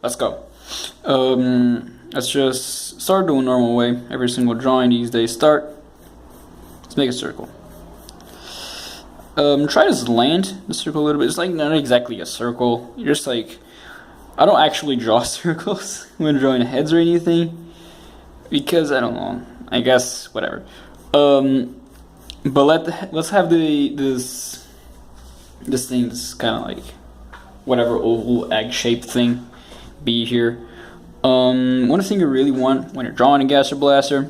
let's go. Let's just start doing normal way. Every single drawing these days start. Let's make a circle. Try to slant the circle a little bit. It's like not exactly a circle. You're just like, I don't actually draw circles when drawing heads or anything, because I don't know. I guess whatever. But let's have this thing, this kind of like whatever oval egg shaped thing be here. One thing you really want when you're drawing a gaster blaster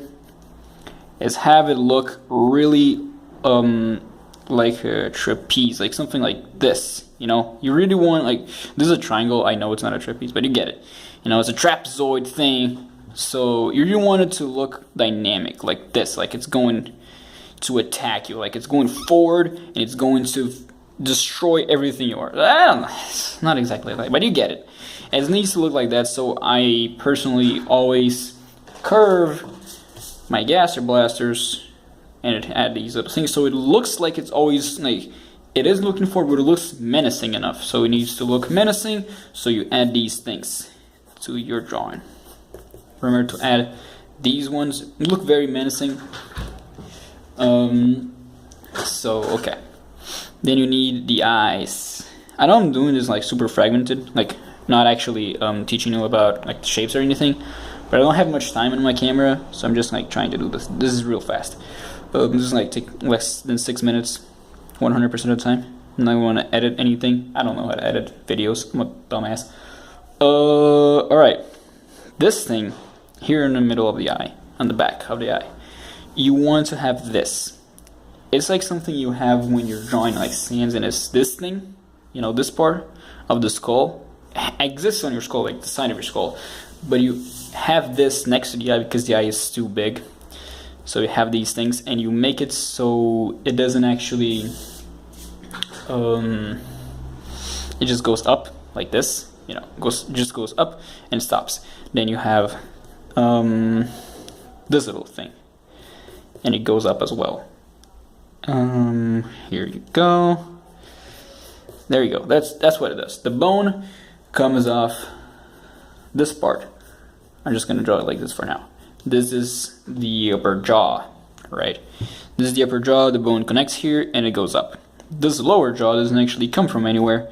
is have it look really like a trapeze, like something like this. You know, you really want, like, this is a triangle. I know it's not a trapeze, but you get it. You know, it's a trapezoid thing. So you really want it to look dynamic, like this, like it's going to attack you, like it's going forward and it's going to destroy everything you are. I don't know, it's not exactly like that, but you get it. It needs to look like that. So I personally always curve my gaster blasters and add these little things, so it looks like it's always like it is looking forward, but it looks menacing enough. So it needs to look menacing, so you add these things to your drawing. Remember to add these ones. Look very menacing. So okay, then you need the eyes. I know I'm doing this like super fragmented, like not actually teaching you about like the shapes or anything, but I don't have much time in my camera, so I'm just like trying to do this. This is real fast. This is like take less than 6 minutes, 100% of the time. And I want to edit anything. I don't know how to edit videos. I'm a dumbass. Alright. This thing here in the middle of the eye, on the back of the eye, you want to have this. It's like something you have when you're drawing like sands, and it's this thing, you know, this part of the skull exists on your skull, like the side of your skull, but you have this next to the eye because the eye is too big. So you have these things, and you make it so it doesn't actually it just goes up like this, you know, just goes up and stops. Then you have this little thing, and it goes up as well. Here you go. There you go. That's what it does. The bone comes off this part. I'm just gonna draw it like this for now. This is the upper jaw, right? This is the upper jaw. The bone connects here, and it goes up. This lower jaw doesn't actually come from anywhere,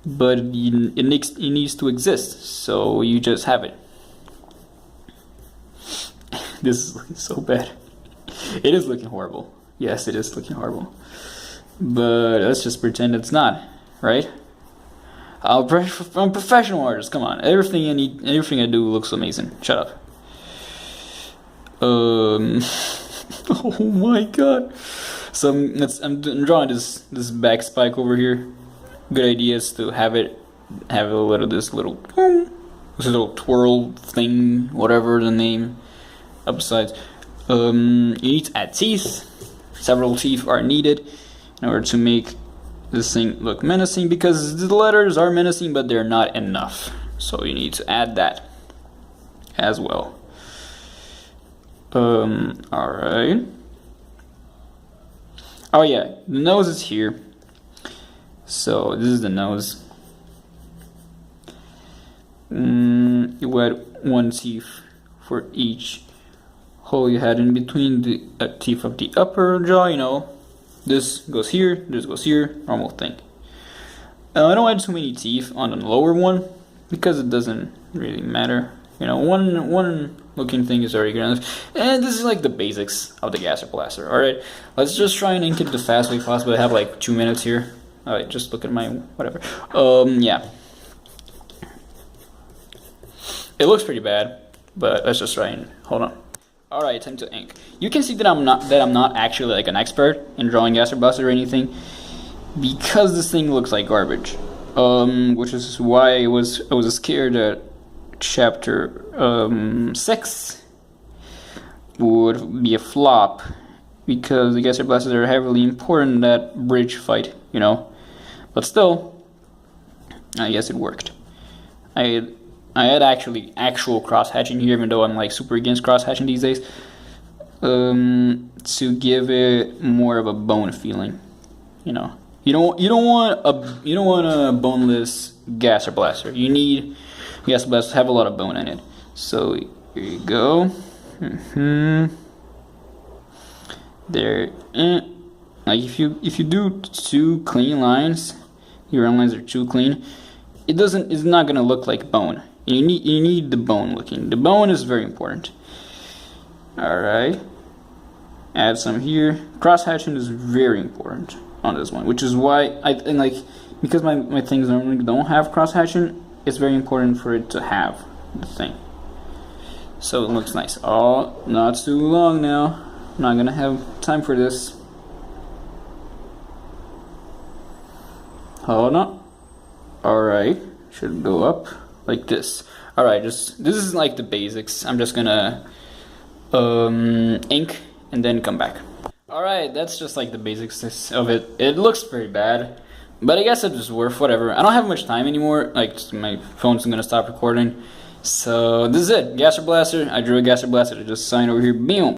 but it needs to exist, so you just have it. This is looking so bad. It is looking horrible. Yes, it is looking horrible. But let's just pretend it's not, right? I'm a professional artist. Come on, everything I do looks amazing. Shut up. Oh my god. So I'm drawing this back spike over here. Good idea is to have this little twirl thing, whatever the name, upsides. You need to add teeth. Several teeth are needed in order to make this thing look menacing, because the letters are menacing, but they're not enough. So you need to add that as well. Alright. Oh yeah, the nose is here. So this is the nose. You add one teeth for each hole you had in between the teeth of the upper jaw, you know. This goes here, normal thing. I don't add too many teeth on the lower one, because it doesn't really matter. You know, one looking thing is already good enough. And this is like the basics of the gaster blaster. Alright, let's just try and ink it the fast way possible. I have like 2 minutes here. Alright, just look at my whatever. Yeah. It looks pretty bad, but let's just try and hold on. Alright, time to ink. You can see that I'm not actually like an expert in drawing gaster blasters or anything, because this thing looks like garbage. Which is why I was scared that chapter 6 would be a flop, because the gaster blasters are heavily important in that bridge fight, you know. But still, I guess it worked. I had actual cross-hatching here, even though I'm like super against cross-hatching these days, to give it more of a bone feeling, you know. You don't want a boneless gaster blaster. You need gaster blasters have a lot of bone in it. So here you go. There. Like if you do 2 clean lines, your run lines are too clean, it's not gonna look like bone. You need the bone looking. The bone is very important. Alright. Add some here. Cross hatching is very important on this one, which is why because my things normally don't have cross hatching, it's very important for it to have the thing. So it looks nice. Oh, not too long now. I'm not gonna have time for this. Hold on. Alright. Should go up like this. Alright, this is like the basics. I'm just gonna ink and then come back. Alright, that's just like the basics of it. It looks very bad, but I guess it's worth whatever. I don't have much time anymore. Like, my phone's gonna stop recording. So this is it. Gaster blaster. I drew a gaster blaster to just sign over here. Boom.